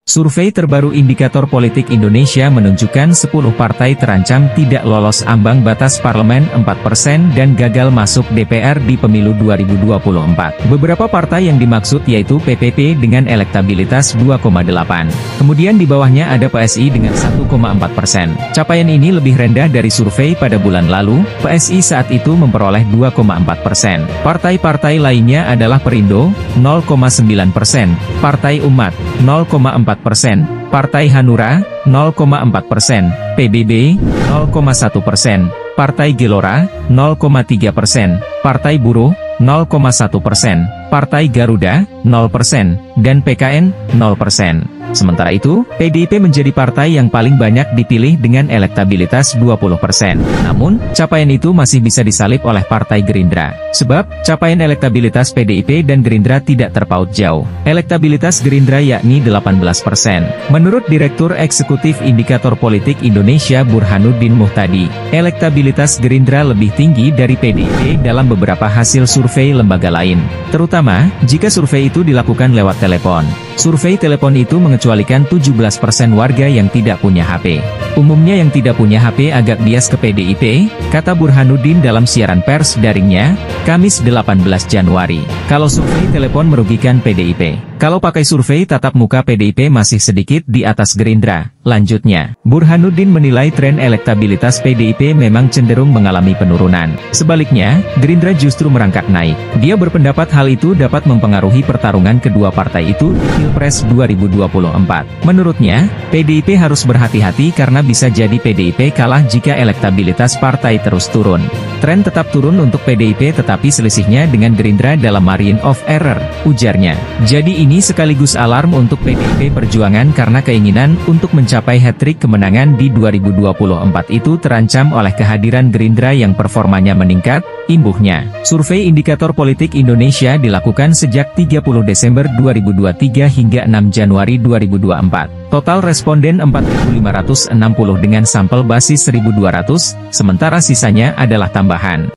Survei terbaru Indikator Politik Indonesia menunjukkan 10 partai terancam tidak lolos ambang batas parlemen 4% dan gagal masuk DPR di pemilu 2024. Beberapa partai yang dimaksud yaitu PPP dengan elektabilitas 2,8. Kemudian di bawahnya ada PSI dengan 1,4%. Capaian ini lebih rendah dari survei pada bulan lalu. PSI saat itu memperoleh 2,4%. Partai-partai lainnya adalah Perindo, 0,9%, Partai Umat, 0,4%, Partai Hanura, 0,4%, PBB, 0,1%, Partai Gelora, 0,3%, Partai Buruh, 0,1%, Partai Garuda, 0%, dan PKN, 0%. Sementara itu, PDIP menjadi partai yang paling banyak dipilih dengan elektabilitas 20%. Namun, capaian itu masih bisa disalip oleh Partai Gerindra. Sebab, capaian elektabilitas PDIP dan Gerindra tidak terpaut jauh. Elektabilitas Gerindra yakni 18%. Menurut Direktur Eksekutif Indikator Politik Indonesia Burhanuddin Muhtadi, elektabilitas Gerindra lebih tinggi dari PDIP dalam beberapa hasil survei lembaga lain. Terutama, jika survei itu dilakukan lewat telepon. Survei telepon itu mengecualikan 17% warga yang tidak punya HP. Umumnya yang tidak punya HP agak bias ke PDIP, kata Burhanuddin dalam siaran pers daringnya, Kamis 18 Januari. Kalau survei telepon merugikan PDIP. Kalau pakai survei tatap muka PDIP masih sedikit di atas Gerindra. Lanjutnya, Burhanuddin menilai tren elektabilitas PDIP memang cenderung mengalami penurunan. Sebaliknya, Gerindra justru merangkak naik. Dia berpendapat hal itu dapat mempengaruhi pertarungan kedua partai itu di Pilpres 2024. Menurutnya, PDIP harus berhati-hati karena bisa jadi PDIP kalah jika elektabilitas partai terus turun. Tren tetap turun untuk PDIP tetapi selisihnya dengan Gerindra dalam margin of error, ujarnya. Jadi ini sekaligus alarm untuk PDIP Perjuangan karena keinginan untuk mencapai hat-trick kemenangan di 2024 itu terancam oleh kehadiran Gerindra yang performanya meningkat, imbuhnya. Survei Indikator Politik Indonesia dilakukan sejak 30 Desember 2023 hingga 6 Januari 2024. Total responden 4.560 dengan sampel basis 1.200, sementara sisanya adalah tambahan.